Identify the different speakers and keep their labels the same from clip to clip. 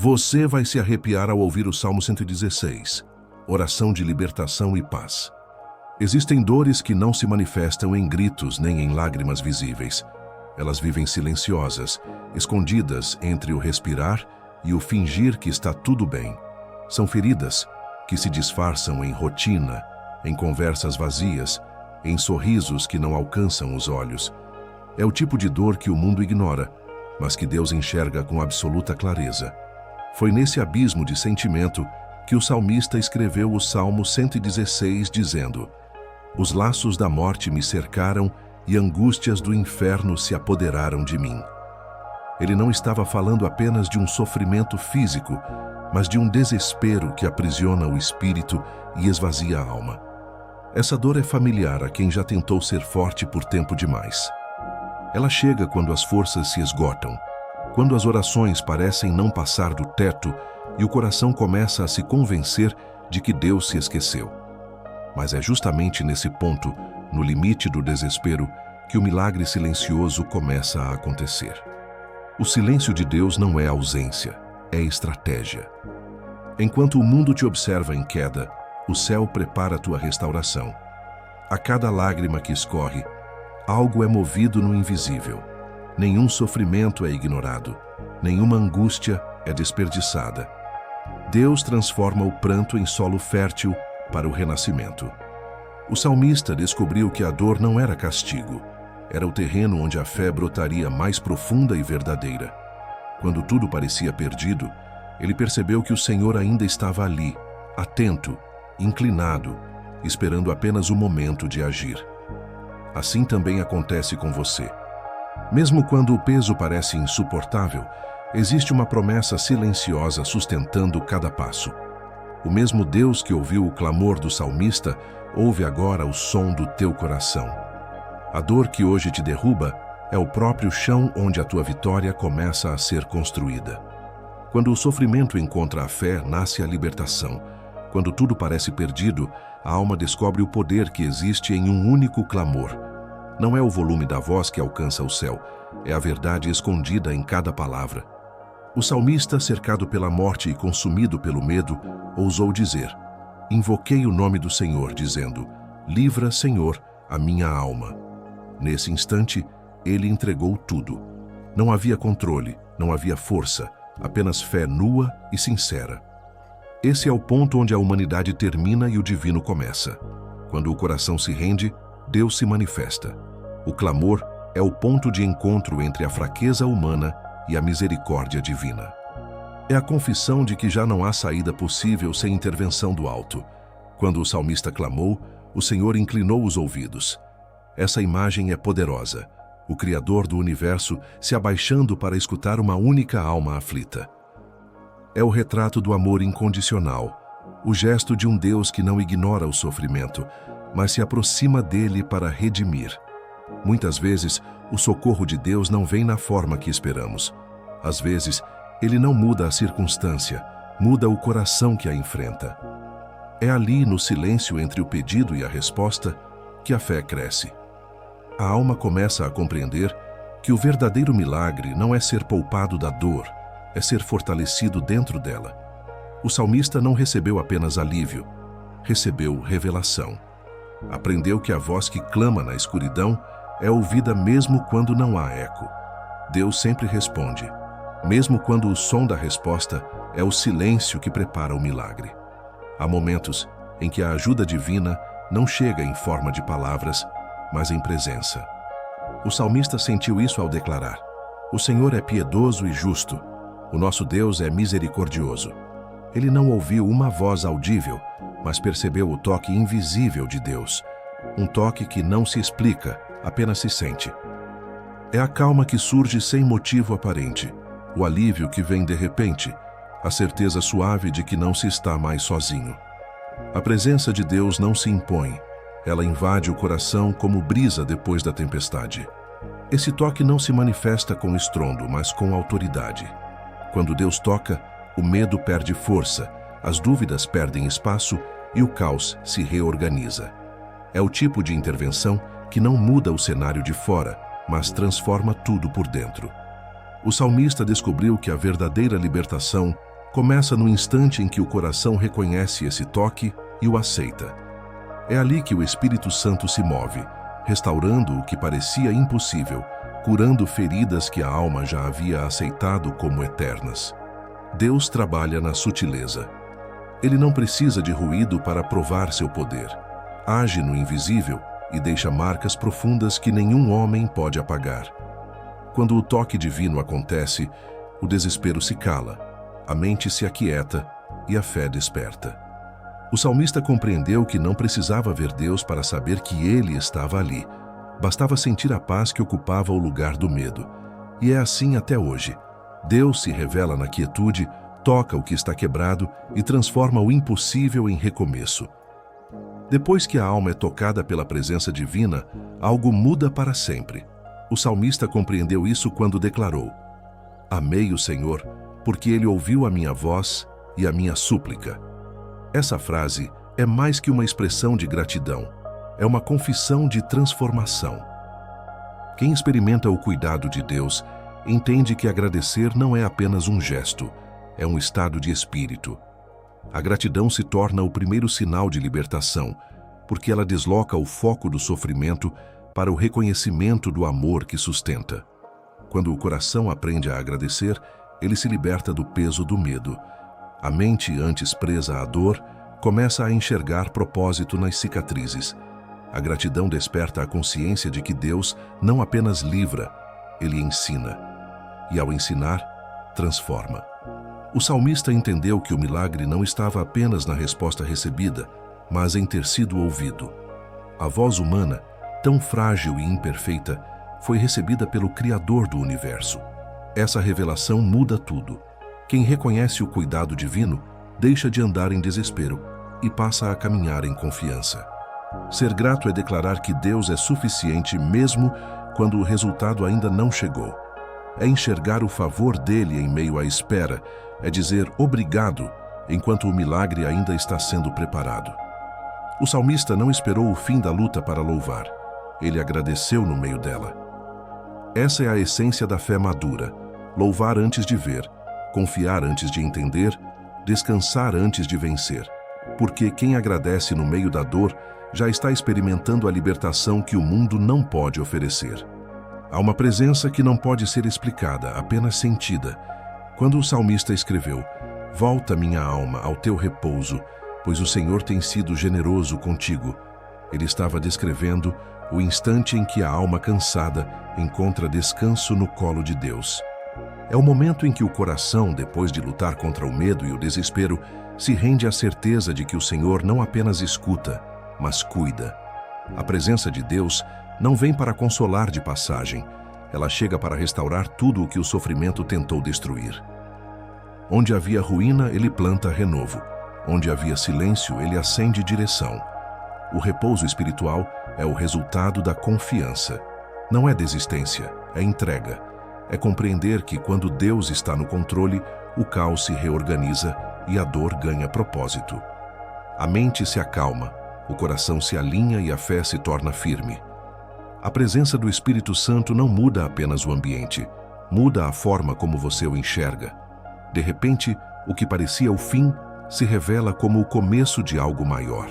Speaker 1: Você vai se arrepiar ao ouvir o Salmo 116, oração de libertação e paz. Existem dores que não se manifestam em gritos nem em lágrimas visíveis. Elas vivem silenciosas, escondidas entre o respirar e o fingir que está tudo bem. São feridas que se disfarçam em rotina, em conversas vazias, em sorrisos que não alcançam os olhos. É o tipo de dor que o mundo ignora, mas que Deus enxerga com absoluta clareza. Foi nesse abismo de sentimento que o salmista escreveu o Salmo 116, dizendo: "Os laços da morte me cercaram e angústias do inferno se apoderaram de mim." Ele não estava falando apenas de um sofrimento físico, mas de um desespero que aprisiona o espírito e esvazia a alma. Essa dor é familiar a quem já tentou ser forte por tempo demais. Ela chega quando as forças se esgotam, quando as orações parecem não passar do teto e o coração começa a se convencer de que Deus se esqueceu. Mas é justamente nesse ponto, no limite do desespero, que o milagre silencioso começa a acontecer. O silêncio de Deus não é ausência, é estratégia. Enquanto o mundo te observa em queda, o céu prepara tua restauração. A cada lágrima que escorre, algo é movido no invisível. Nenhum sofrimento é ignorado, nenhuma angústia é desperdiçada. Deus transforma o pranto em solo fértil para o renascimento. O salmista descobriu que a dor não era castigo, era o terreno onde a fé brotaria mais profunda e verdadeira. Quando tudo parecia perdido, ele percebeu que o Senhor ainda estava ali, atento, inclinado, esperando apenas o momento de agir. Assim também acontece com você. Mesmo quando o peso parece insuportável, existe uma promessa silenciosa sustentando cada passo. O mesmo Deus que ouviu o clamor do salmista, ouve agora o som do teu coração. A dor que hoje te derruba é o próprio chão onde a tua vitória começa a ser construída. Quando o sofrimento encontra a fé, nasce a libertação. Quando tudo parece perdido, a alma descobre o poder que existe em um único clamor. Não é o volume da voz que alcança o céu, é a verdade escondida em cada palavra. O salmista, cercado pela morte e consumido pelo medo, ousou dizer: "Invoquei o nome do Senhor, dizendo: livra, Senhor, a minha alma." Nesse instante, ele entregou tudo. Não havia controle, não havia força, apenas fé nua e sincera. Esse é o ponto onde a humanidade termina e o divino começa. Quando o coração se rende, Deus se manifesta. O clamor é o ponto de encontro entre a fraqueza humana e a misericórdia divina. É a confissão de que já não há saída possível sem intervenção do alto. Quando o salmista clamou, o Senhor inclinou os ouvidos. Essa imagem é poderosa. O Criador do universo se abaixando para escutar uma única alma aflita. É o retrato do amor incondicional, o gesto de um Deus que não ignora o sofrimento, mas se aproxima dele para redimir. Muitas vezes, o socorro de Deus não vem na forma que esperamos. Às vezes, ele não muda a circunstância, muda o coração que a enfrenta. É ali, no silêncio entre o pedido e a resposta, que a fé cresce. A alma começa a compreender que o verdadeiro milagre não é ser poupado da dor, é ser fortalecido dentro dela. O salmista não recebeu apenas alívio, recebeu revelação. Aprendeu que a voz que clama na escuridão é ouvida mesmo quando não há eco. Deus sempre responde, mesmo quando o som da resposta é o silêncio que prepara o milagre. Há momentos em que a ajuda divina não chega em forma de palavras, mas em presença. O salmista sentiu isso ao declarar: "O Senhor é piedoso e justo. O nosso Deus é misericordioso." Ele não ouviu uma voz audível, mas percebeu o toque invisível de Deus. Um toque que não se explica, apenas se sente. É a calma que surge sem motivo aparente, o alívio que vem de repente, a certeza suave de que não se está mais sozinho. A presença de Deus não se impõe, ela invade o coração como brisa depois da tempestade. Esse toque não se manifesta com estrondo, mas com autoridade. Quando Deus toca, o medo perde força, as dúvidas perdem espaço e o caos se reorganiza. É o tipo de intervenção que não muda o cenário de fora, mas transforma tudo por dentro. O salmista descobriu que a verdadeira libertação começa no instante em que o coração reconhece esse toque e o aceita. É ali que o Espírito Santo se move, restaurando o que parecia impossível, curando feridas que a alma já havia aceitado como eternas. Deus trabalha na sutileza. Ele não precisa de ruído para provar seu poder. Age no invisível e deixa marcas profundas que nenhum homem pode apagar. Quando o toque divino acontece, o desespero se cala, a mente se aquieta e a fé desperta. O salmista compreendeu que não precisava ver Deus para saber que Ele estava ali. Bastava sentir a paz que ocupava o lugar do medo. E é assim até hoje. Deus se revela na quietude, toca o que está quebrado e transforma o impossível em recomeço. Depois que a alma é tocada pela presença divina, algo muda para sempre. O salmista compreendeu isso quando declarou: "Amei o Senhor, porque Ele ouviu a minha voz e a minha súplica." Essa frase é mais que uma expressão de gratidão, é uma confissão de transformação. Quem experimenta o cuidado de Deus entende que agradecer não é apenas um gesto, é um estado de espírito. A gratidão se torna o primeiro sinal de libertação, porque ela desloca o foco do sofrimento para o reconhecimento do amor que sustenta. Quando o coração aprende a agradecer, ele se liberta do peso do medo. A mente, antes presa à dor, começa a enxergar propósito nas cicatrizes. A gratidão desperta a consciência de que Deus não apenas livra, Ele ensina. E ao ensinar, transforma. O salmista entendeu que o milagre não estava apenas na resposta recebida, mas em ter sido ouvido. A voz humana, tão frágil e imperfeita, foi recebida pelo Criador do universo. Essa revelação muda tudo. Quem reconhece o cuidado divino deixa de andar em desespero e passa a caminhar em confiança. Ser grato é declarar que Deus é suficiente mesmo quando o resultado ainda não chegou. É enxergar o favor dele em meio à espera, é dizer obrigado enquanto o milagre ainda está sendo preparado. O salmista não esperou o fim da luta para louvar. Ele agradeceu no meio dela. Essa é a essência da fé madura: louvar antes de ver, confiar antes de entender, descansar antes de vencer. Porque quem agradece no meio da dor já está experimentando a libertação que o mundo não pode oferecer. Há uma presença que não pode ser explicada, apenas sentida. Quando o salmista escreveu: "Volta, minha alma, ao teu repouso, pois o Senhor tem sido generoso contigo", ele estava descrevendo o instante em que a alma cansada encontra descanso no colo de Deus. É o momento em que o coração, depois de lutar contra o medo e o desespero, se rende à certeza de que o Senhor não apenas escuta, mas cuida. A presença de Deus não vem para consolar de passagem, ela chega para restaurar tudo o que o sofrimento tentou destruir. Onde havia ruína, ele planta renovo. Onde havia silêncio, ele acende direção. O repouso espiritual é o resultado da confiança. Não é desistência, é entrega. É compreender que quando Deus está no controle, o caos se reorganiza e a dor ganha propósito. A mente se acalma, o coração se alinha e a fé se torna firme. A presença do Espírito Santo não muda apenas o ambiente, muda a forma como você o enxerga. De repente, o que parecia o fim se revela como o começo de algo maior.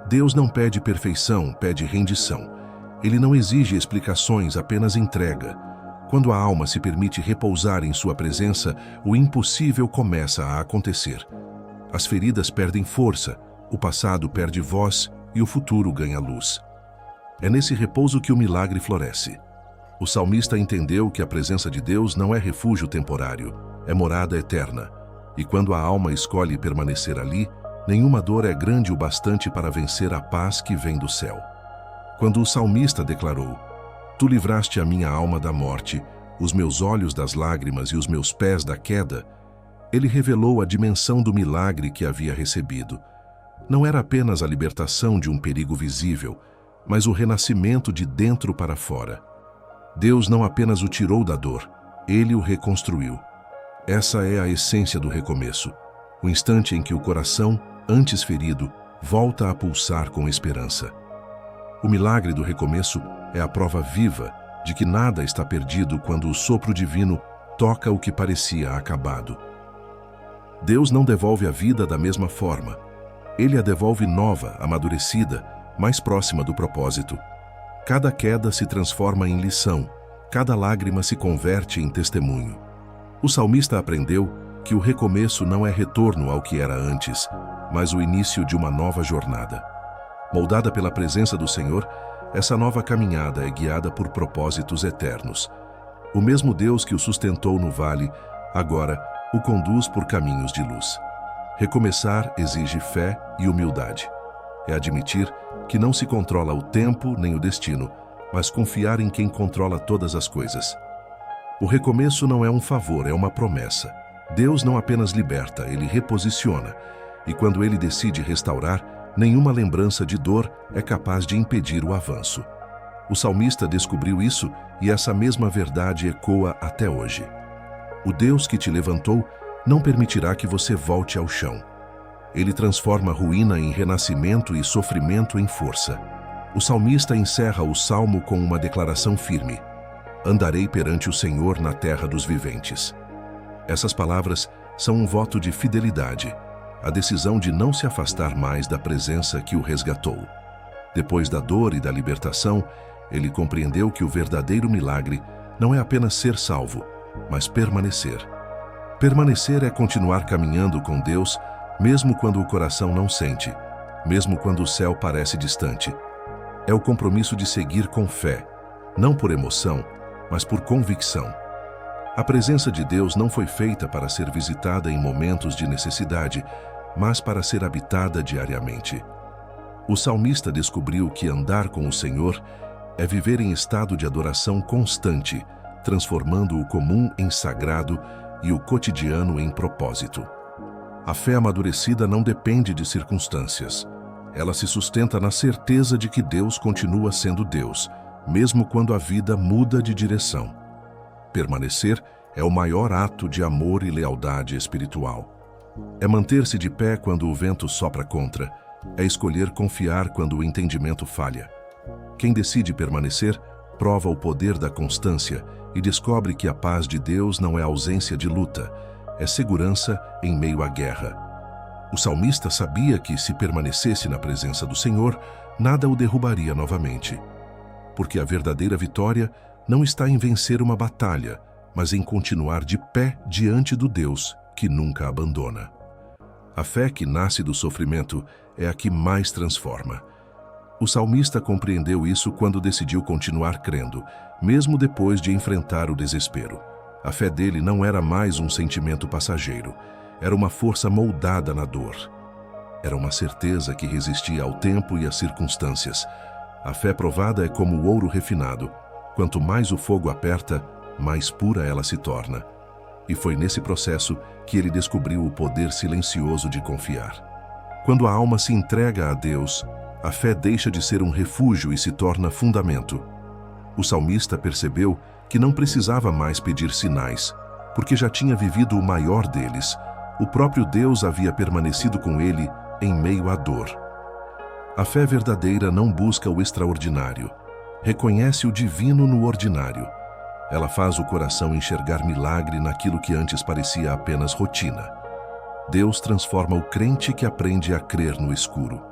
Speaker 1: Deus não pede perfeição, pede rendição. Ele não exige explicações, apenas entrega. Quando a alma se permite repousar em sua presença, o impossível começa a acontecer. As feridas perdem força, o passado perde voz e o futuro ganha luz. É nesse repouso que o milagre floresce. O salmista entendeu que a presença de Deus não é refúgio temporário, é morada eterna. E quando a alma escolhe permanecer ali, nenhuma dor é grande o bastante para vencer a paz que vem do céu. Quando o salmista declarou: "Tu livraste a minha alma da morte, os meus olhos das lágrimas e os meus pés da queda", ele revelou a dimensão do milagre que havia recebido. Não era apenas a libertação de um perigo visível, mas o renascimento de dentro para fora. Deus não apenas o tirou da dor, Ele o reconstruiu. Essa é a essência do recomeço, o instante em que o coração, antes ferido, volta a pulsar com esperança. O milagre do recomeço é a prova viva de que nada está perdido quando o sopro divino toca o que parecia acabado. Deus não devolve a vida da mesma forma. Ele a devolve nova, amadurecida, mais próxima do propósito. Cada queda se transforma em lição, cada lágrima se converte em testemunho. O salmista aprendeu que o recomeço não é retorno ao que era antes, mas o início de uma nova jornada. Moldada pela presença do Senhor, essa nova caminhada é guiada por propósitos eternos. O mesmo Deus que o sustentou no vale, agora o conduz por caminhos de luz. Recomeçar exige fé e humildade. É admitir que não se controla o tempo nem o destino, mas confiar em quem controla todas as coisas. O recomeço não é um favor, é uma promessa. Deus não apenas liberta, ele reposiciona. E quando ele decide restaurar, nenhuma lembrança de dor é capaz de impedir o avanço. O salmista descobriu isso e essa mesma verdade ecoa até hoje. O Deus que te levantou não permitirá que você volte ao chão. Ele transforma ruína em renascimento e sofrimento em força. O salmista encerra o salmo com uma declaração firme: andarei perante o Senhor na terra dos viventes. Essas palavras são um voto de fidelidade, a decisão de não se afastar mais da presença que o resgatou. Depois da dor e da libertação, ele compreendeu que o verdadeiro milagre não é apenas ser salvo, mas permanecer. Permanecer é continuar caminhando com Deus, mesmo quando o coração não sente, mesmo quando o céu parece distante. É o compromisso de seguir com fé, não por emoção, mas por convicção. A presença de Deus não foi feita para ser visitada em momentos de necessidade, mas para ser habitada diariamente. O salmista descobriu que andar com o Senhor é viver em estado de adoração constante, transformando o comum em sagrado e o cotidiano em propósito. A fé amadurecida não depende de circunstâncias. Ela se sustenta na certeza de que Deus continua sendo Deus, mesmo quando a vida muda de direção. Permanecer é o maior ato de amor e lealdade espiritual. É manter-se de pé quando o vento sopra contra, é escolher confiar quando o entendimento falha. Quem decide permanecer prova o poder da constância e descobre que a paz de Deus não é ausência de luta, é segurança em meio à guerra. O salmista sabia que, se permanecesse na presença do Senhor, nada o derrubaria novamente. Porque a verdadeira vitória não está em vencer uma batalha, mas em continuar de pé diante do Deus que nunca abandona. A fé que nasce do sofrimento é a que mais transforma. O salmista compreendeu isso quando decidiu continuar crendo, mesmo depois de enfrentar o desespero. A fé dele não era mais um sentimento passageiro, era uma força moldada na dor. Era uma certeza que resistia ao tempo e às circunstâncias. A fé provada é como o ouro refinado. Quanto mais o fogo aperta, mais pura ela se torna. E foi nesse processo que ele descobriu o poder silencioso de confiar. Quando a alma se entrega a Deus, a fé deixa de ser um refúgio e se torna fundamento. O salmista percebeu que não precisava mais pedir sinais, porque já tinha vivido o maior deles. O próprio Deus havia permanecido com ele em meio à dor. A fé verdadeira não busca o extraordinário, reconhece o divino no ordinário. Ela faz o coração enxergar milagre naquilo que antes parecia apenas rotina. Deus transforma o crente que aprende a crer no escuro.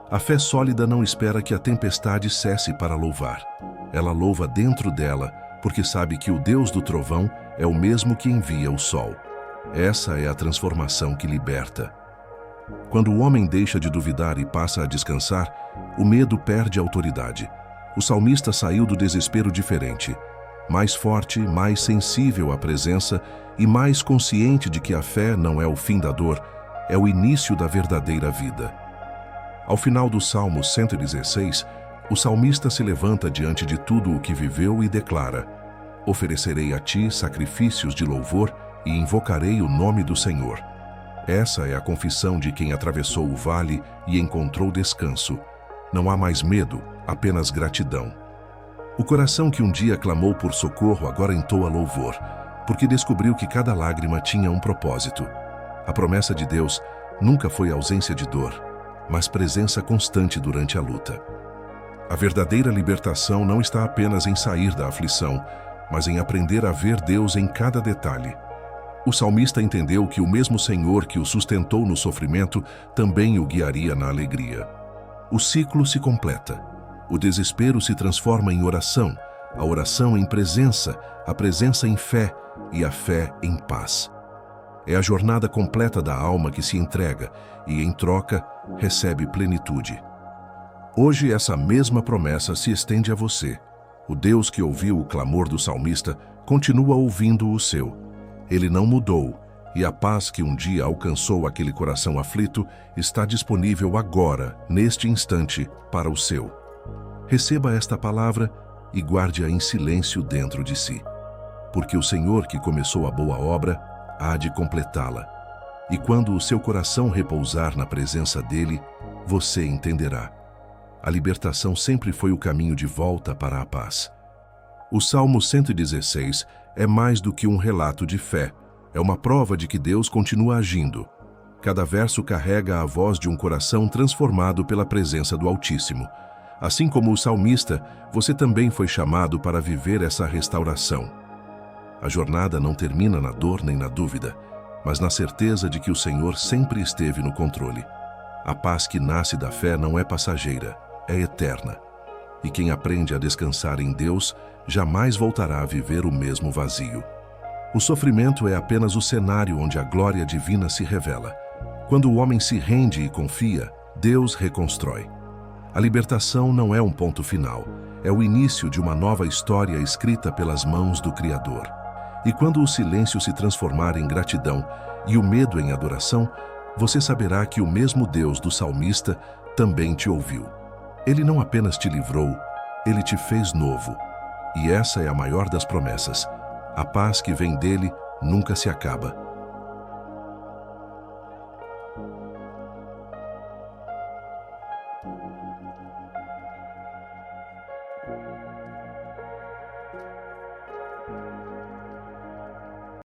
Speaker 1: A fé sólida não espera que a tempestade cesse para louvar. Ela louva dentro dela, porque sabe que o Deus do trovão é o mesmo que envia o sol. Essa é a transformação que liberta. Quando o homem deixa de duvidar e passa a descansar, o medo perde autoridade. O salmista saiu do desespero diferente, mais forte, mais sensível à presença e mais consciente de que a fé não é o fim da dor, é o início da verdadeira vida. Ao final do Salmo 116, o salmista se levanta diante de tudo o que viveu e declara: oferecerei a ti sacrifícios de louvor e invocarei o nome do Senhor. Essa é a confissão de quem atravessou o vale e encontrou descanso. Não há mais medo, apenas gratidão. O coração que um dia clamou por socorro agora entoa louvor, porque descobriu que cada lágrima tinha um propósito. A promessa de Deus nunca foi ausência de dor, mas presença constante durante a luta. A verdadeira libertação não está apenas em sair da aflição, mas em aprender a ver Deus em cada detalhe. O salmista entendeu que o mesmo Senhor que o sustentou no sofrimento também o guiaria na alegria. O ciclo se completa. O desespero se transforma em oração, a oração em presença, a presença em fé e a fé em paz. É a jornada completa da alma que se entrega e, em troca, recebe plenitude. Hoje essa mesma promessa se estende a você. O Deus que ouviu o clamor do salmista continua ouvindo o seu. Ele não mudou, e a paz que um dia alcançou aquele coração aflito está disponível agora, neste instante, para o seu. Receba esta palavra e guarde-a em silêncio dentro de si. Porque o Senhor que começou a boa obra há de completá-la. E quando o seu coração repousar na presença dele, você entenderá. A libertação sempre foi o caminho de volta para a paz. O Salmo 116 é mais do que um relato de fé. É uma prova de que Deus continua agindo. Cada verso carrega a voz de um coração transformado pela presença do Altíssimo. Assim como o salmista, você também foi chamado para viver essa restauração. A jornada não termina na dor nem na dúvida, mas na certeza de que o Senhor sempre esteve no controle. A paz que nasce da fé não é passageira, é eterna. E quem aprende a descansar em Deus jamais voltará a viver o mesmo vazio. O sofrimento é apenas o cenário onde a glória divina se revela. Quando o homem se rende e confia, Deus reconstrói. A libertação não é um ponto final, é o início de uma nova história escrita pelas mãos do Criador. E quando o silêncio se transformar em gratidão e o medo em adoração, você saberá que o mesmo Deus do salmista também te ouviu. Ele não apenas te livrou, ele te fez novo. E essa é a maior das promessas. A paz que vem dele nunca se acaba.